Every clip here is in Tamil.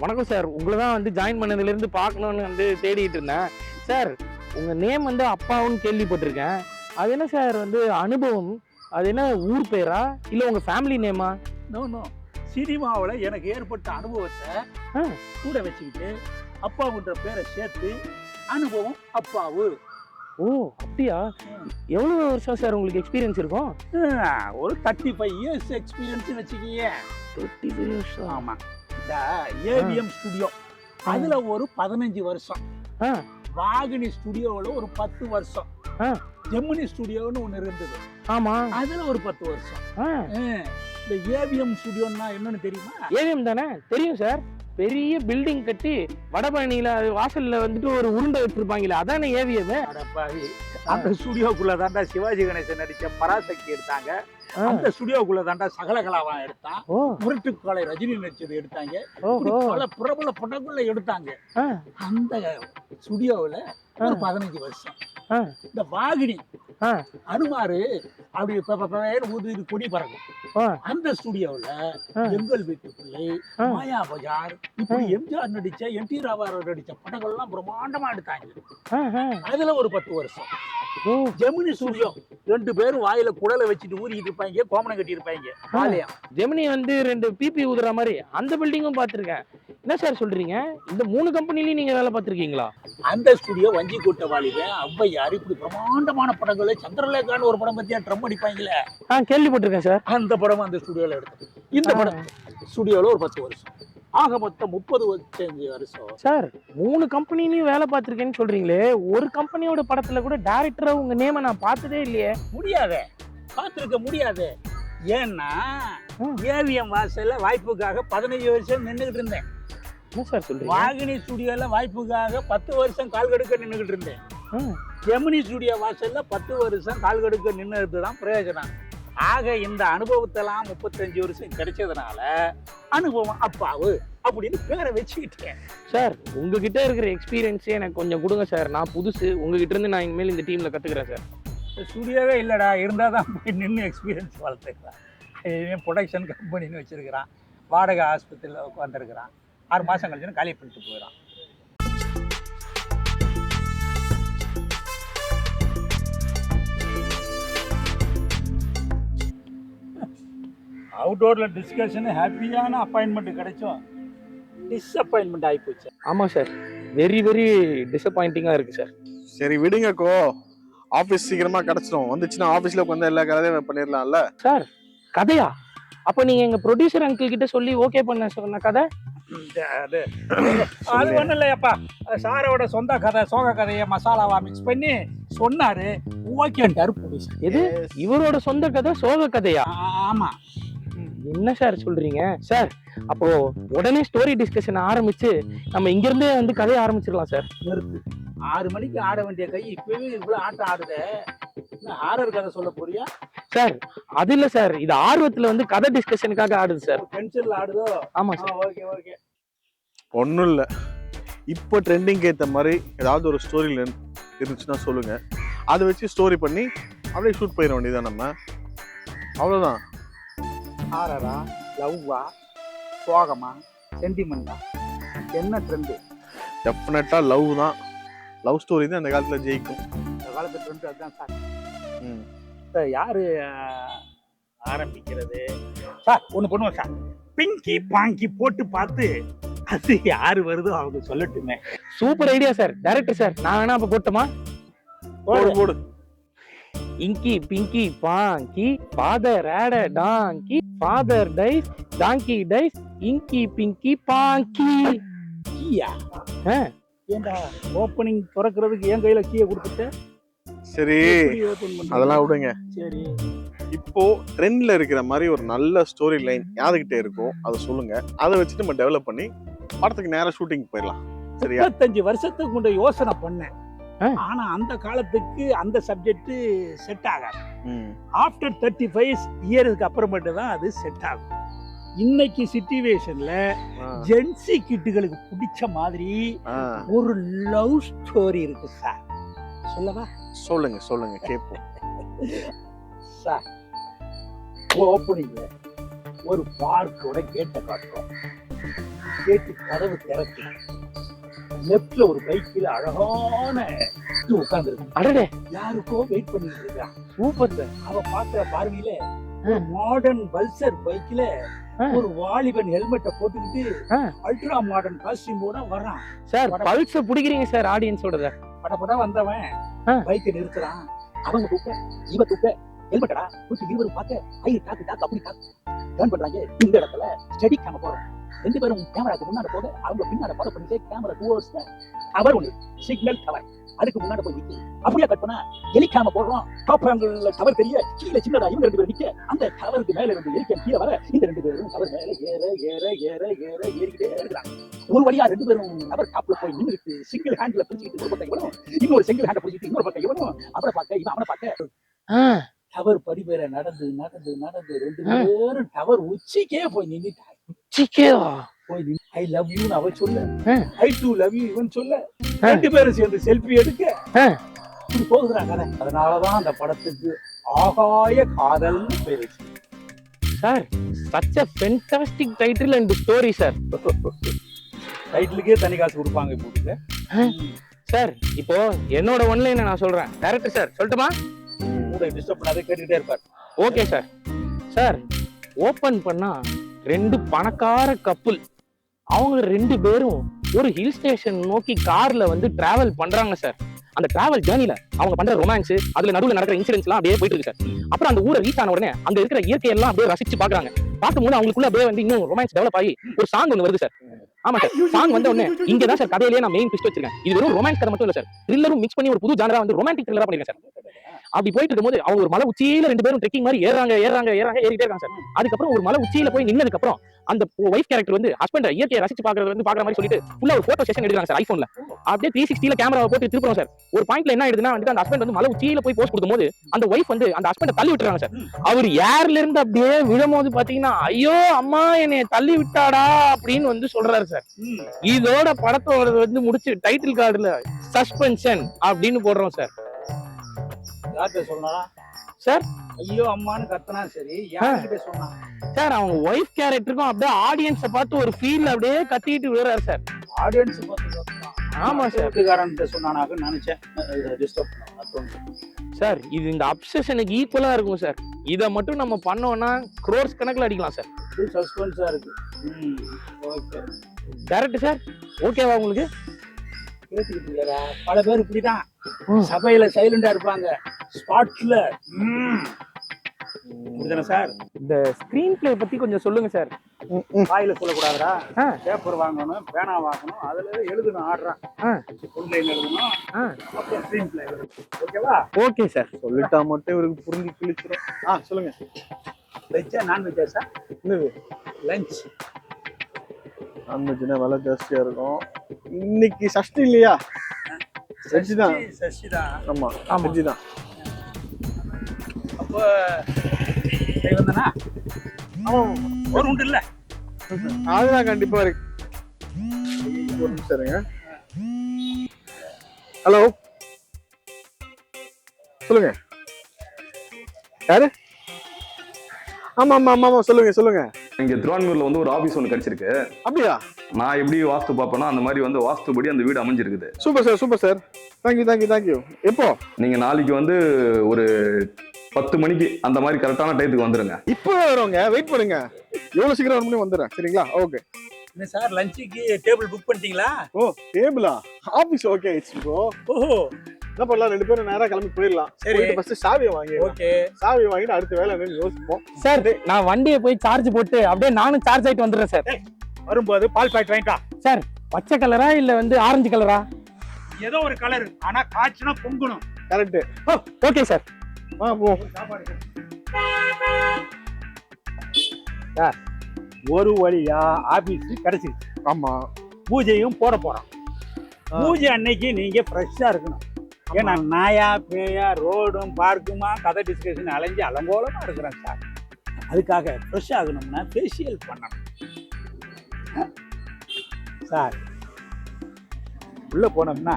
வணக்கம் சார். உங்களை தான் வந்து ஜாயின் பண்ணதுலேருந்து பார்க்கணுன்னு வந்து தேடிட்டு இருந்தேன். சார் உங்கள் நேம் வந்து அப்பாவுன்னு கேள்விப்பட்டிருக்கேன். அது என்ன சார் வந்து அனுபவம்? அது என்ன ஊர் பேரா இல்லை உங்கள் ஃபேமிலி நேமா? நோ நோ சினிமாவில் எனக்கு ஏற்பட்ட அனுபவத்தை கூட வச்சுக்கிட்டு அப்பாவுன்ற பேரை சேர்த்து அனுபவம் அப்பாவு. ஓ அப்படியா? எவ்வளோ வருஷம் சார் உங்களுக்கு எக்ஸ்பீரியன்ஸ் இருக்கும்? ஒரு 35 இயர்ஸ் எக்ஸ்பீரியன்ஸ் வச்சுக்கிய. 35 வருஷம்? ஆமாம். இந்த ஏவிஎம் ஸ்டுடியோ அதில் ஒரு 15 வருஷம், வாகினி ஸ்டுடியோவில் ஒரு 10 வருஷம், ஜெமினி ஸ்டுடியோன்னு ஒன்று இருந்தது, ஆமாம், அதில் ஒரு 10 வருஷம். இந்த ஏவிஎம் ஸ்டுடியோன்னா என்னன்னு தெரியுமா? ஏவிஎம் தானே, தெரியும் சார். பெரிய பில்டிங் கட்டி வடபழனியில வாசல்ல வந்துட்டு ஒரு உருண்டை வச்சிருப்பாங்களே, அதானே ஏவிஎம்? அந்த ஸ்டுடியோக்குள்ள தாண்டா சிவாஜி கணேசன் நடிச்ச பராசக்தி எடுத்தாங்க. அந்த ஸ்டுடியோக்குள்ள தாண்டா சகலகலாவன் எடுத்தான், முரட்டுக்காலை ரஜினி நடிச்சது எடுத்தாங்க, பல பிரபல படங்கள்ல எடுத்தாங்க. அந்த ஸ்டுடியோவில் ஒரு 15 வருஷம். இந்த வாகினி அனுமாரு அப்படி ஊதி கொடி பறக்கும். அந்த ஸ்டுடியோவில் எங்கள் வீட்டு பிள்ளை, மாயா பஜார், இப்படி எம்ஜிஆர் நடிச்ச, என் டி ராமாராவ் நடிச்ச படங்கள்லாம் பிரம்மாண்டமா எடுத்தாங்க. அதுல ஒரு 10 வருஷம். ஜெமினி ஸ்டுடியோ 2 பேரும் வாயில குடலை வச்சுட்டு ஊறிட்டு இருப்பாங்க, கோமணம் கட்டி இருப்பாங்க. ஜெமினி வந்து 2 பிபி ஊதுற மாதிரி அந்த பில்டிங்கும் பார்த்துருக்கேன். என்ன சார் சொல்றீங்க? இந்த 3 கம்பெனிலையும் நீங்க வேலை பார்த்துருக்கீங்களா? அந்த ஸ்டுடியோ வஞ்சி கூட்ட வாலிபன், ஔவையார், இப்படி பிரம்மாண்டமான படங்களை, சந்திரலேகான்னு ஒரு படம் பத்தியா ட்ரம் அடிப்பாங்களே, கேள்விப்பட்டிருக்கேன் சார். அந்த படமும் அந்த ஸ்டுடியோல எடுத்தது. இந்த படம் ஸ்டுடியோல ஒரு 10 வருஷம். ஆக மொத்தம் 35 வருஷம். சார் 3 கம்பெனிலையும் வேலை பார்த்துருக்கேன்னு சொல்றீங்களே, ஒரு கம்பெனியோட படத்துல கூட டைரக்டரா உங்க நேமை நான் பார்த்ததே இல்லையே. முடியாதே, பார்த்துருக்க முடியாது. ஏன்னா ஏவிஎம் வாசல்ல வாய்ப்புக்காக 15 வருஷம் நின்றுகிட்டு இருந்தேன். சார் சொல்றீங்க? வாகினி ஸ்டுடியோல வாய்ப்புக்காக 10 வருஷம் கால் கடுக்க நின்றுகிட்டு இருந்தேன். ஜெமினி ஸ்டுடியோ வாசல்ல 10 வருஷம் கால் கடுக்க நின்றுட்டு தான் பிரயோஜனம். ஆக இந்த அனுபவத்தெல்லாம் 35 வருஷம் கிடைச்சதுனால அனுபவம் அப்பாவு அப்படின்னு பேரை வச்சுக்கிட்டேன். சார் உங்ககிட்ட இருக்கிற எக்ஸ்பீரியன்ஸே எனக்கு கொஞ்சம் கொடுங்க சார். நான் புதுசு, உங்ககிட்ட இருந்து நான் இனிமேல் இந்த டீம்ல கத்துக்கிறேன் சார். ஸ்டுடியோவே இல்லடா, இருந்தால் தான் போய் நின்று எக்ஸ்பீரியன்ஸ் வளர்த்துக்கலாம். ப்ரொடக்ஷன் கம்பெனின்னு வச்சிருக்கிறான், வாடகை ஆஸ்பத்திரியில் உட்காந்துருக்கிறான், 6 மாதம் கழிச்சுன்னு காலி பண்ணிட்டு போயிடறான். அவுட்டோரில் டிஸ்கஷனு ஹாப்பியான அப்பாயின்மெண்ட் கிடைச்சோம், டிஸ்அப்பாயின்மெண்ட் ஆகிப்போச்சு. ஆமாம் சார், வெரி வெரி டிசப்பாயிண்டிங்காக இருக்குது சார். சரி விடுங்கக்கோ, ஆஃபீஸ் சீக்கிரமாக கிடச்சிடும். வந்துச்சுன்னா ஆஃபீஸில் உட்காந்து எல்லா கதையும் பண்ணிடலாம்ல. சார் கதையா? அப்போ நீங்கள் எங்கள் ப்ரொடியூசர் அங்கிள் கிட்ட சொல்லி ஓகே பண்ண சொன்ன கதை அது ஒன்றும் இல்லையாப்பா, சாரோட சொந்த கதை, சோக கதையை மசாலாவா மிக்ஸ் பண்ணி சொன்னாரு, ஓகேன்ட்டாரு ப்ரொடியூசர். எது இவரோட சொந்த கதை சோக கதையா? ஆமா. என்ன சார் சொல்றீங்க? சார் அப்போ உடனே ஸ்டோரி டிஸ்கஷன் ஆரம்பிச்சு நம்ம இங்க இருந்தே வந்து கதையை ஆரம்பிச்சிடலாம் சார். 6 மணிக்கு ஆட வேண்டிய கை இப்பவே இவ்வளவு ஆட்டம் ஆடுதே. ஹாரர் கதை சொல்ல போறியா? சார் அது இல்ல சார், இது ஆர்வத்துல வந்து கதை டிஸ்கஷனுக்காக ஆடுது சார். டென்ஷன்ல ஆடுதோ? ஆமா சார். Okay okay. ஒன்றும் இல்லை, இப்போ ட்ரெண்டிங் ஏற்ற மாதிரி ஏதாவது ஒரு ஸ்டோரி இருந்துச்சுன்னா சொல்லுங்க, அதை வச்சு ஸ்டோரி பண்ணி அப்படியே ஷூட் பண்ணிட வேண்டியதான் நம்ம. அவ்வளோதான். ஹாரரா, லவ்வா, சோகமா, சென்டிமெண்டா, என்ன ட்ரெண்டு? டெஃபினட்டாக லவ் தான். லவ் ஸ்டோரி தான் இந்த காலத்தில் ஜெயிக்கும். இந்த காலத்து ட்ரெண்டு அதுதான் சார். சார் யாரு ஆரம்பிக்கிறது? சார் ஒன்று பண்ணுவோம் சார், பிங்கி பாங்கி போட்டு பார்த்து அது யாரு வருதோ அவங்க சொல்லட்டுமே. Super idea sir. Director sir, நான் வேணா அப்ப போட்டுமா? போடு போடு. இங்கி பிங்கி பாங்கி, ஃபாதர் ஆட டாங்கி, ஃபாதர் டைஸ், டாங்கி டைஸ், இங்கி பிங்கி பாங்கி. கீயா? ஏண்டா ஓப்பனிங் திறக்கிறதுக்கு என் கையில கீயை கொடுத்துட்டு? சரி அதெல்லாம் விடுங்க. சரி, இப்போ ட்ரெண்ட்ல இருக்கிற மாதிரி ஒரு நல்ல ஸ்டோரி லைன் யாருக்கிட்டே இருக்கும் அதை சொல்லுங்க, அதை வச்சு நம்ம டெவலப் பண்ணி படத்துக்கு நேரம் ஷூட்டிங் போயிடலாம். சரியா? 35 வருஷத்துக்கு முன்ன யோசனை பண்ணேன், ஆனா அந்த காலத்துக்கு அந்த சப்ஜெக்ட் செட் ஆகாது. ஆஃப்டர் 35 இயருக்கு அப்புறமேட்டு தான் அது செட் ஆகும். இன்னைக்கு சிச்சுவேஷன்ல ஜென்சி கிட்டுகளுக்கு பிடிச்ச மாதிரி ஒரு லவ் ஸ்டோரி இருக்கு சார். சொல்லவா? சொல்லுங்க சொல்லுங்க கேட்போம். சார் ஓப்பனிங்ல ஒரு பார்க்கோட கேட்ட காட்டுறோம். கேட்டு கதவு திறக்கு. லெப்ட்ல ஒரு பைக்கில் அழகான உட்கார்ந்து அடடே யாருக்கோ வெயிட் பண்ணிட்டு இருக்கான். Super sir. அவ பாக்குற பார்வையில மாடர்ன் பல்சர் பைக்ல ஒரு வாலிபன் ஹெல்மெட்டை போட்டுக்கிட்டு அல்ட்ரா மாடர்ன் காஸ்டியூமோட வர்றான். சார் பல்ஸ புடிக்கிறீங்க சார் ஆடியன்ஸோட. படப்பட வந்தவன் பைக்கை நிறுத்துறான். அவங்க தூக்க இவ தூக்க ஹெல்மெட்டடா தூக்கி இருவரும் பார்க்க ஐ டாக்கு டாக்கு அப்படி டாக்கு டர்ன் பண்றாங்க. இந்த இடத்துல ஸ்டடி கேமரா போறோம். 2 பேரும் கேமராக்கு முன்னாடி போக அவங்க பின்னாடி ஃபாலோ பண்ணிட்டு கேமரா டுவர்ட்ஸ் டவர் ஒன்று சிக்னல் டவர் அதுக்கு முன்னாடி போய் நிற்கும். அப்படியே கட் பண்ணா ஹெலிகாம போடுறோம். டாப் ஆங்கிள் டவர் தெரிய கீழே சின்னதா இவங்க 2 பேர் நிக்க அந்த டவருக்கு மேல இருந்து ஹெலிகாம் கீழே வர இந்த 2 பேரும் டவர் மேல ஏற ஏற ஏற ஏற ஏறிக்கிட்டே இருக்கிறாங்க. ஒரு வழியா 2 பேரும் டவர் டாப்ல போய் நின்றுட்டு சிங்கிள் ஹேண்ட்ல பிடிச்சிட்டு ஒரு பக்கம் இவனும் இன்னொரு சிங்கிள் ஹேண்ட பிடிச்சிட்டு இன்னொரு பக்கம் இவனும் அவரை பார்க்க இவன் அவனை பார்க்க டவர் படிப்பேற நடந்து நடந்து நடந்து 2 பேரும் டவர் உச்சிக்கே போய் நின்னுட்டாங்க. உச்சிக்கேவா போய் ஐ லவ் யூ அவ சொல்ல ஐ டு லவ் யூ இவன் சொல்ல 2 பேரும் சேர்ந்து செல்ஃபி எடுக்க இப்படி போகுறாங்க. அதனாலதான் அந்த படத்துக்கு ஆகாய காதல்னு பேரு. Sir such a fantastic title and story sir. டைட்டிலுக்கே தனி காசு கொடுப்பாங்க இப்போ. சார் இப்போ என்னோட ஒன்லைனை நான் சொல்றேன். டைரக்டர் சார் சொல்லட்டுமா? கூட டிஸ்டர்ப் பண்ணாதே கேட்டுட்டே இருப்பார். Okay sir. சார் ஓபன் பண்ணா 2 பணக்கார கப்புள் அவங்க 2 பேரும் ஒரு ஹில் ஸ்டேஷன் நோக்கி கார்ல வந்து டிராவல் பண்றாங்க சார். அந்த டிராவல் ஜேர்னில அவங்க பண்ற ரொமான்ஸ் அதுல நடுவுல நடக்கிற இன்சிடென்ட்ஸ் எல்லாம் அப்படியே போயிட்டு இருக்கு சார். அப்புறம் அந்த ஊரை ரீச் ஆன உடனே அங்க இருக்கிற இயற்கை எல்லாம் அப்படியே ரசிச்சு பாக்குறாங்க. பார்க்கும்போது அவங்களுக்குள்ள அப்படியே வந்து இன்னும் ரொமான்ஸ் டெவலப் ஆகி ஒரு சாங் ஒன்று வருது சார். ஆமா சார். சாங் வந்த உடனே இங்கதான் சார் கதையிலேயே நான் மெயின் ட்விஸ்ட் வச்சிருக்கேன். இது வெறும் ரொமான்ஸ் கதை மட்டும் இல்ல சார், த்ரில்லரும் மிக்ஸ் பண்ணி ஒரு புது ஜானரா வந்து ரொமான்டிக் த்ரில்லரா பண்ணிருக்கேன் சார். அப்படி போயிட்டு இருக்கும்போது அவங்க ஒரு மலை உச்சியில 2 பேரும் ட்ரெக்கிங் மாதிரி ஏறாங்க ஏறிட்டே இருக்காங்க சார். அதுக்கப்புறம் ஒரு மலை உச்சியில போய் நின்னதுக்கு அப்புறம் அந்த வைஃப் கேரக்டர் வந்து ஹஸ்பண்ட் இயற்கையை ரசிச்சு பாக்குறது வந்து பாக்குற மாதிரி சொல்லிட்டு ஃபுல்லா ஒரு போட்டோ செஷன் எடுக்கிறாங்க சார் ஐபோன்ல. அப்படியே 360ல கேமராவை போட்டு திருப்புறோம் சார். ஒரு பாயிண்ட்ல என்ன ஆயிடுதுன்னா வந்து அந்த ஹஸ்பண்ட் வந்து மலை உச்சியில போய் போஸ்ட் கொடுக்கும்போது அந்த வைஃப் வந்து அந்த ஹஸ்பண்டை தள்ளி விட்டுறாங்க சார். அவர் ஏர்ல இருந்து அப்படியே விழும்போது பாத்தீங்கன்னா ஐயோ அம்மா என்னைய தள்ளி விட்டாடா அப்படின்னு வந்து சொல்றாரு சார். இதோட படத்தோட வந்து முடிச்சு டைட்டில் கார்டுல சஸ்பென்ஷன் அப்படின்னு போடுறோம் சார். யார்கிட்ட சொன்னா சார்? ஐயோ அம்மான்னு கத்தனா சரி, யார்கிட்ட சொன்னா சார்? அவங்க வைஃப் கேரக்டருக்கும் அப்படியே ஆடியன்ஸை பார்த்து ஒரு ஃபீல் அப்படியே கத்திட்டு விழுறாரு சார். ஆடியன்ஸ் பார்த்து ஆமா சார். வீட்டுக்காரன்ட்ட சொன்னானாக்க நினைச்சேன் டிஸ்டர்ப் சார். இது இந்த அப்சஷனுக்கு ஈக்குவலா இருக்கும் சார். இதை மட்டும் நம்ம பண்ணோம்னா crores கணக்குல அடிக்கலாம் சார். சஸ்பென்ஸா இருக்கு. ஓகே டைரக்டர் சார் ஓகேவா உங்களுக்கு? கேட்டுக்கிட்டு பல பேர் இப்படிதான் சபையில சைலண்டா இருப்பாங்க, ஸ்பாட்ல சார். இந்த ஸ்கிரீன் பிளே பத்தி கொஞ்சம் சொல்லுங்க சார். வாயில சொல்லக்கூடாதுடா, பேப்பர் வாங்கணும், பேனா வாங்கணும், அதுல எழுதணும், ஆடுறான் ஆன்லைன் எழுதணும், அப்புறம் ஸ்கிரீன் பிளே எழுதணும். ஓகேவா? Okay sir. சொல்லிட்டா மட்டும் இவருக்கு புரிஞ்சு கிழிச்சிடும். சொல்லுங்க. வெஜ்ஜா நான்வெஜ்ஜா சார்? லஞ்ச். நான்வெஜ்னா விலை ஜாஸ்தியா இருக்கும். இன்னைக்கு சஷ்டி இல்லையா? வெஜ் தான். சஷ்டி தான். ஆமா வெஜ் தான். அப்போ வந்தனா ஒரு உண்டு இல்ல? அதுதான் கண்டிப்பா இருக்கு. ஒரு நிமிஷம் இருங்க. ஹலோ சொல்லுங்க. யாரு? ஆமா ஆமா ஆமா ஆமா சொல்லுங்க சொல்லுங்க. இங்க திருவான்மூர்ல வந்து ஒரு ஆபீஸ் ஒன்று கிடைச்சிருக்கு. அப்படியா? நான் எப்படி வாஸ்து பார்ப்பேன்னா அந்த மாதிரி வந்து வாஸ்துபடி அந்த வீடு அமைஞ்சிருக்குது. Super sir super sir. Thank you thank you thank you. எப்போ? நீங்க நாளைக்கு வந்து ஒரு 10 மணிக்கு அந்த மாதிரி கரெக்டான டைத்துக்கு வந்துருங்க. இப்போ வருவாங்க, வெயிட் பண்ணுங்க. எவ்வளவு சீக்கிரம் வர முடியும் வந்துடுறேன். சரிங்களா? ஓகே. என்ன சார் லஞ்சுக்கு டேபிள் புக் பண்ணிட்டீங்களா? ஓ டேபிளா? ஆபீஸ் ஓகே ஆயிடுச்சு ப்ரோ. ஓஹோ என்ன பண்ணலாம், 2 பேரும் நேரா கிளம்பி போயிடலாம். சரி ஃபர்ஸ்ட் சாவியை வாங்கி. ஓகே சாவியை வாங்கிட்டு அடுத்த வேலை என்னன்னு யோசிப்போம். சார் நான் வண்டியை போய் சார்ஜ் போட்டு அப்படியே நானும் சார்ஜ் ஆயிட்டு வந்துடுறேன் சார். வரும்போது பால் பாக்கெட் வாங்கிட்டா சார். பச்சை கலரா இல்ல வந்து ஆரஞ்சு கலரா? ஏதோ ஒரு கலர், ஆனா காய்ச்சினா பொங்கணும். கரெக்ட். Okay sir. போ. ஒரு வழியா ஆபீஸ் கிடைச்சிருக்கு. ஆமா பூஜையும் போட போறோம். பூஜை அன்னைக்கு நீங்க ஃப்ரெஷ்ஷா இருக்கணும். ஏன்னா நாயா பேயா ரோடும் பார்க்குமா கதை டிஸ்கஷன் அலைஞ்சு அலங்கோலமா இருக்கிறேன் சார். அதுக்காக ஃப்ரெஷ் ஆகணும்னா ஃபேஷியல் பண்ணணும் சார். உள்ள போனோம்னா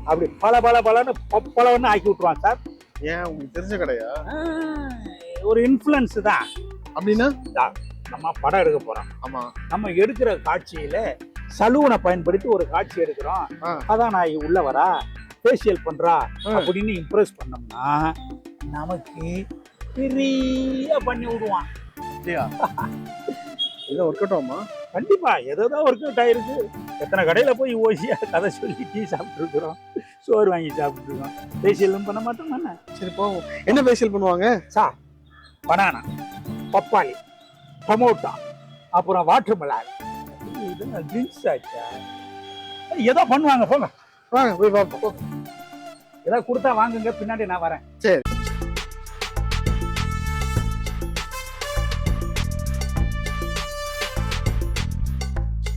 அப்படி பல பல பலன்னு பலன்னு ஆக்கி விட்டுருவான் சார். ஏன் உங்களுக்கு தெரிஞ்ச கடையா? ஒரு இன்ஃப்ளூயன்ஸ் தான். அப்படின்னா நம்ம படம் எடுக்க போறோம். ஆமா. நம்ம எடுக்கிற காட்சியில சலூனை பயன்படுத்தி ஒரு காட்சி எடுக்கிறோம். கதாநாயகி உள்ள வரா, ஃபேஷியல் பண்றா அப்படின்னு இம்ப்ரெஸ் பண்ணோம்னா நமக்கு பெரிய பண்ணி விடுவான். இதை ஒர்க் அவுட் ஆகுமா? கண்டிப்பா ஏதோதான் ஒர்க் அவுட் ஆயிருக்கு. எத்தனை கடையில போய் ஓசியா கதை சொல்லி டீ சாப்பிட்டு இருக்கிறோம், சோறு வாங்கி சாப்பிட்டு இருக்கோம். ஃபேஷியலும் பண்ண மாட்டோம் தானே. சரி போவோம். என்ன ஃபேஷியல் பண்ணுவாங்க? பனானா, பப்பாளி, டொமோட்டோ, அப்புறம் வாட்டர் மெலன், இதெல்லாம் ட்ரிங்க்ஸ் ஆச்சா? ஏதோ பண்ணுவாங்க. போங்க வாங்க போய் பார்ப்போம். ஏதாவது கொடுத்தா வாங்குங்க, பின்னாடி நான் வரேன். சரி.